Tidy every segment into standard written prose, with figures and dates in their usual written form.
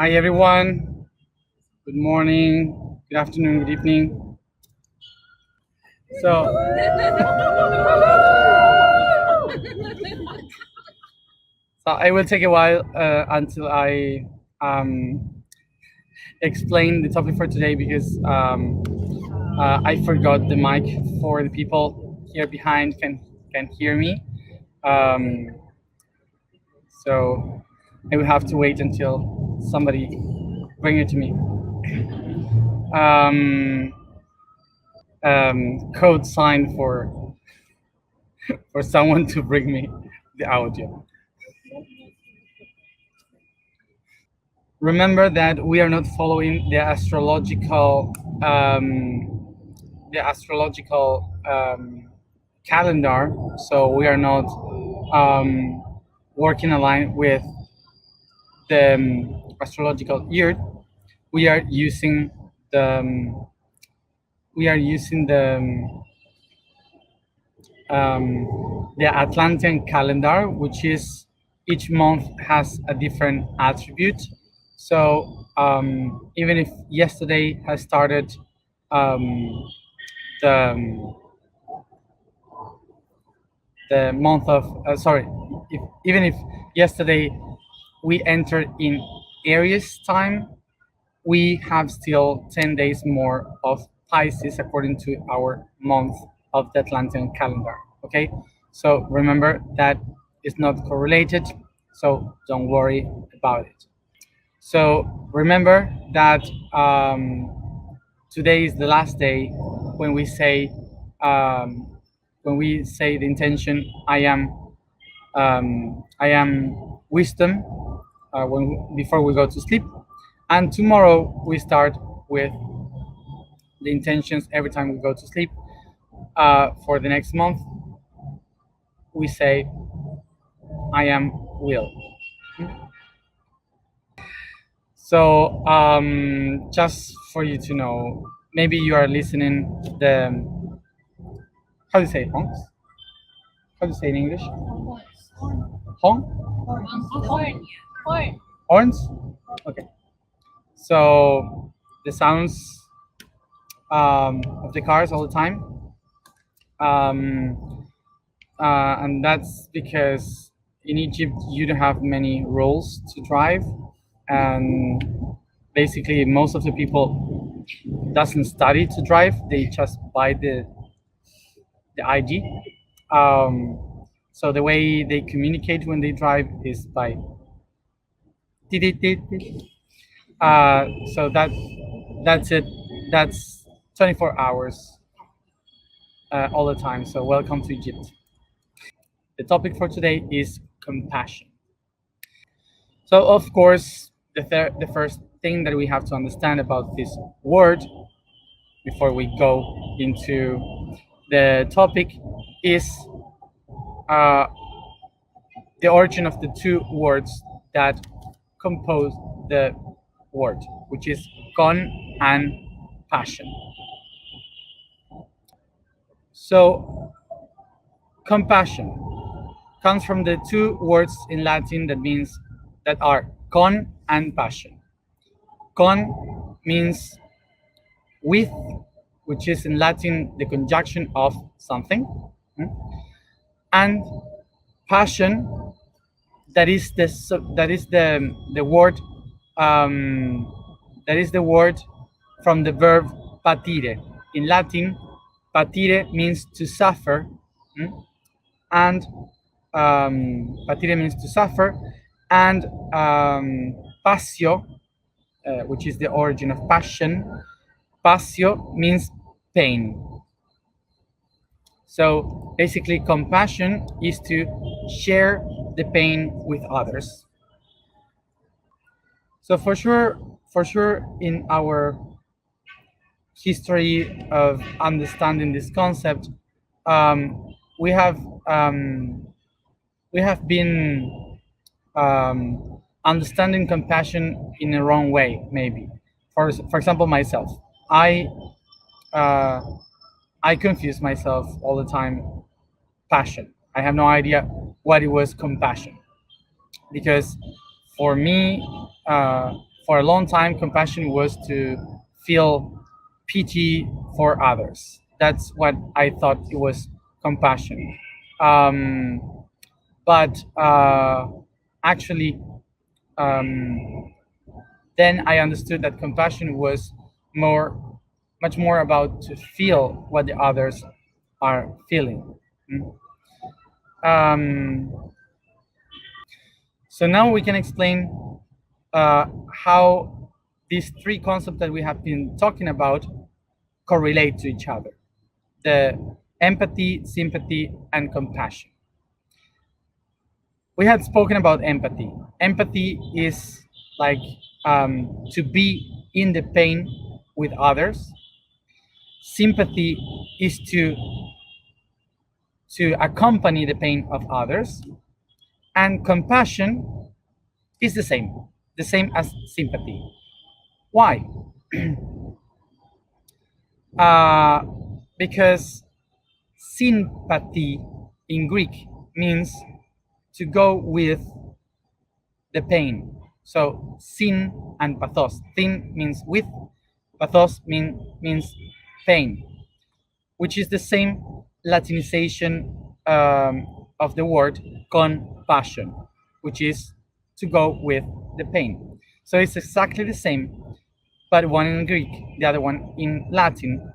Hi everyone. Good morning, good afternoon, good evening. So, so I will take a while until I explain the topic for today because I forgot the mic for the people here behind can hear me. Um, so I will have to wait until somebody bring it to me. Um, Code sign for someone to bring me the audio. Remember that we are not following the astrological calendar, so we are not um, working aligned with the astrological year. We are using the we are using the Atlantean calendar, which is each month has a different attribute. So even if yesterday has started um, the the month of even if yesterday we entered in Aries time, we have still 10 days more of Pisces according to our month of the Atlantean calendar. Okay, so remember that is not correlated, so don't worry about it. So remember that today is the last day when we say um, the intention I am wisdom before we go to sleep. And tomorrow we start with the intentions every time we go to sleep. For the next month, we say I am will. So just for you to know, maybe you are listening the how do you say honks? How do you say in English? Honk? Horns? Okay. So the sounds of the cars all the time. Um, and that's because in Egypt you don't have many rules to drive, and basically most of the people doesn't study to drive; they just buy the ID. So the way they communicate when they drive is by tit, tit, tit, tit. So that's it. That's 24 hours all the time. So welcome to Egypt. The topic for today is compassion. So of course, the first thing that we have to understand about this word before we go into the topic is uh, the origin of the two words that compose the word, which is con and passion. So compassion comes from the two words in Latin that are con and passion. Con means with, which is in Latin the conjunction of something, and passion, that is the word um, that is the word from the verb patire. In Latin, patire means to suffer, and patire means to suffer, and passio, which is the origin of passion, passio means pain. So basically, compassion is to share the pain with others. So for sure, in our history of understanding this concept, um, we have um, we have been understanding compassion in a wrong way. Maybe, for example, myself, I uh, I confuse myself all the time. Passion. I have no idea what it was compassion because for me, uh, for a long time, compassion was to feel pity for others. That's what I thought it was compassion. Um, but actually, um, then I understood that compassion was much more about to feel what the others are feeling. Mm. Um, so now we can explain how these three concepts that we have been talking about correlate to each other: the empathy, sympathy, and compassion. We had spoken about empathy. Empathy is like to be in the pain with others. Sympathy is to accompany the pain of others, and compassion is the same as sympathy. Why? uh, because sympathy in Greek means to go with the pain. So sin and pathos. Sin means with, pathos means pain, which is the same Latinization of the word compassion, which is to go with the pain. So it's exactly the same, but one in Greek, the other one in Latin.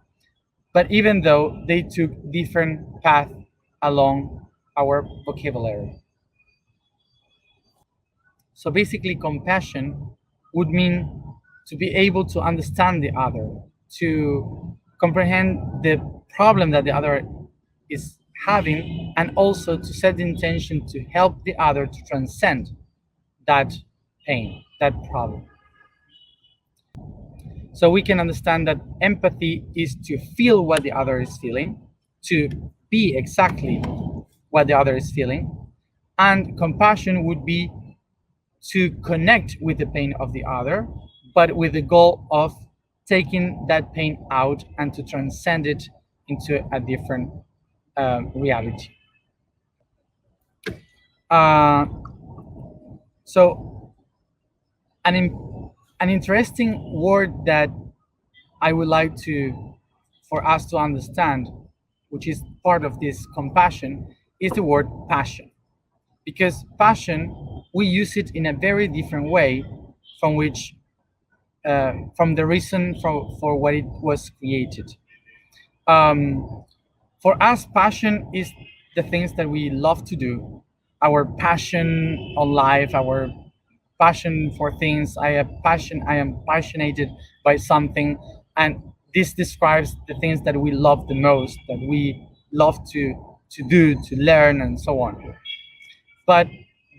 But even though they took different paths along our vocabulary. So basically, compassion would mean to be able to understand the other, to comprehend the problem that the other is having, and also to set the intention to help the other to transcend that pain, that problem. So we can understand that empathy is to feel what the other is feeling, to be exactly what the other is feeling, and compassion would be to connect with the pain of the other, but with the goal of taking that pain out and to transcend it into a different reality. Uh, so, an interesting word that I would like for us to understand, which is part of this compassion, is the word passion. Because passion, we use it in a very different way from the reason for what it was created. Um, for us, passion is the things that we love to do, our passion on life, our passion for things. I am passionated by something, and this describes the things that we love the most, that we love to do, to learn, and so on. But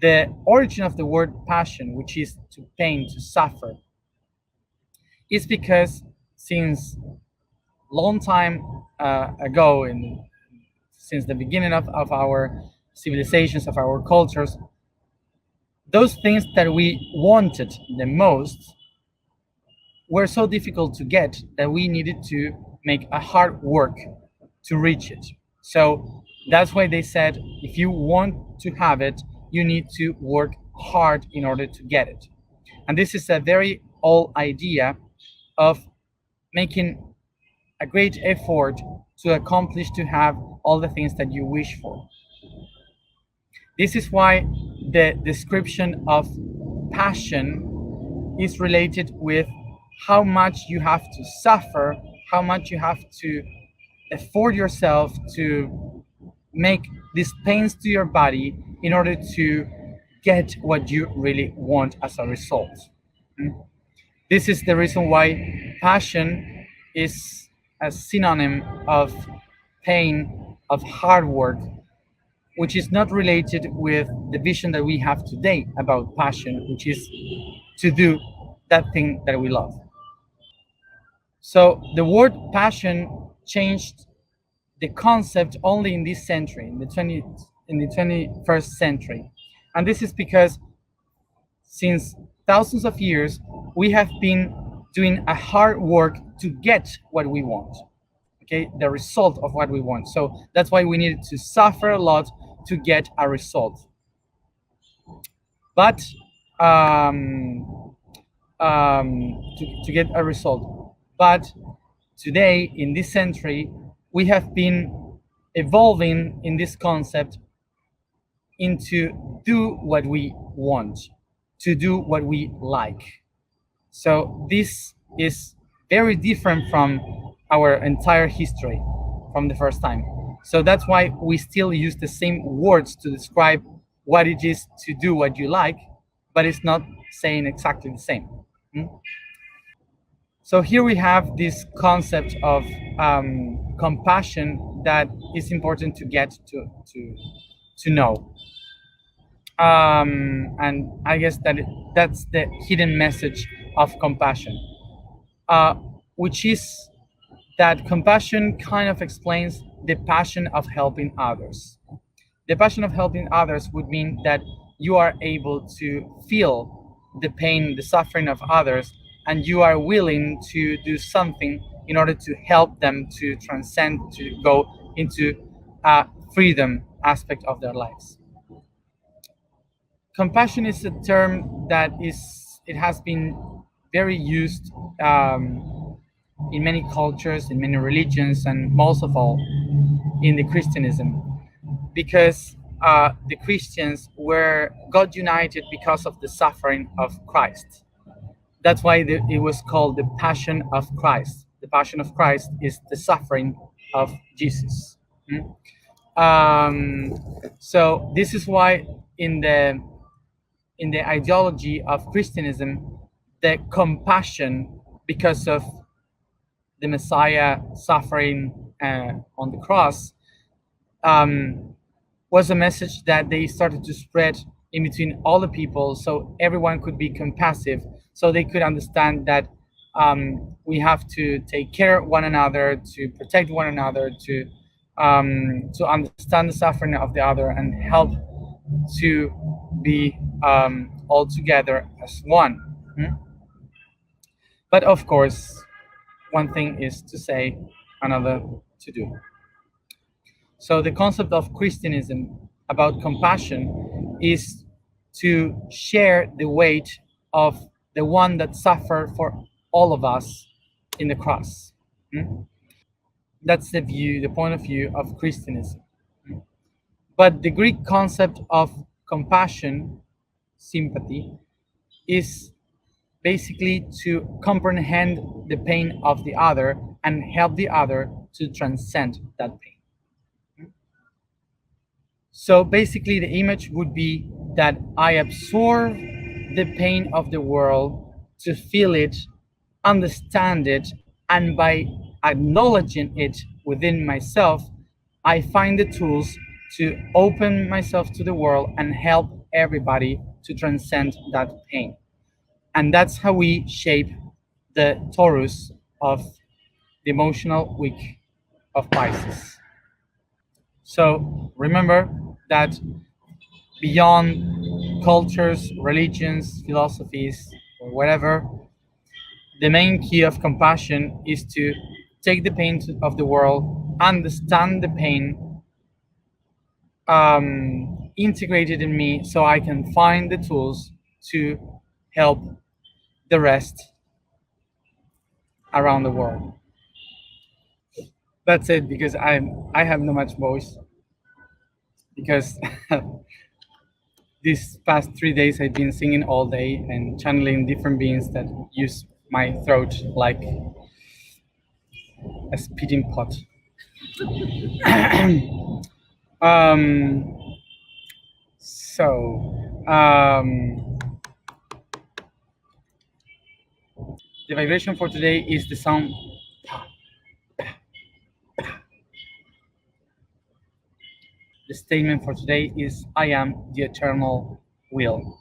the origin of the word passion, which is to pain, to suffer, is because since long time ago, and since the beginning of our civilizations, of our cultures, those things that we wanted the most were so difficult to get that we needed to make a hard work to reach it. So that's why they said, if you want to have it, you need to work hard in order to get it. And this is a very old idea of making a great effort to accomplish, to have all the things that you wish for. This is why the description of passion is related with how much you have to suffer, how much you have to afford yourself to make these pains to your body in order to get what you really want as a result. This is the reason why passion is a synonym of pain, of hard work, which is not related with the vision that we have today about passion, which is to do that thing that we love. So the word passion changed the concept only in this century, in the 21st century. And this is because since thousands of years, we have been doing a hard work to get what we want, okay, the result of what we want. So that's why we needed to suffer a lot to get a result. But to get a result. But today, in this century, we have been evolving in this concept into do what we want, to do what we like. So this is very different from our entire history from the first time. So that's why we still use the same words to describe what it is to do what you like, but it's not saying exactly the same. Mm? So here we have this concept of compassion that is important to get to know. And I guess that's the hidden message of compassion, uh, which is that compassion kind of explains the passion of helping others. The passion of helping others would mean that you are able to feel the pain, the suffering of others, and you are willing to do something in order to help them to transcend, to go into a freedom aspect of their lives. Compassion is a term that it has been very used in many cultures, in many religions, and most of all in the Christianism, because the Christians were God united because of the suffering of Christ. That's why it was called the Passion of Christ. The Passion of Christ is the suffering of Jesus. Mm? So this is why in the ideology of Christianism, the compassion because of the Messiah suffering on the cross um, was a message that they started to spread in between all the people, so everyone could be compassive, so they could understand that we have to take care of one another, to protect one another, to understand the suffering of the other and help to be all together as one. Hmm? But of course, one thing is to say, another to do. So the concept of Christianism about compassion is to share the weight of the one that suffered for all of us in the cross. Hmm? That's the view, the point of view of Christianism. But the Greek concept of compassion, sympathy, is basically to comprehend the pain of the other and help the other to transcend that pain. So basically, the image would be that I absorb the pain of the world to feel it, understand it, and by acknowledging it within myself, I find the tools to open myself to the world and help everybody to transcend that pain. And that's how we shape the Taurus of the emotional week of Pisces. So remember that beyond cultures, religions, philosophies, or whatever, the main key of compassion is to take the pain of the world, understand the pain, integrate it in me so I can find the tools to help the rest around the world. That's it, because I have no much voice, because these past 3 days I've been singing all day and channeling different beings that use my throat like a spitting pot. um, so the vibration for today is the sound. The statement for today is I am the eternal will.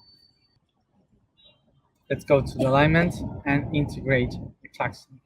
Let's go to the alignment and integrate the klaxon.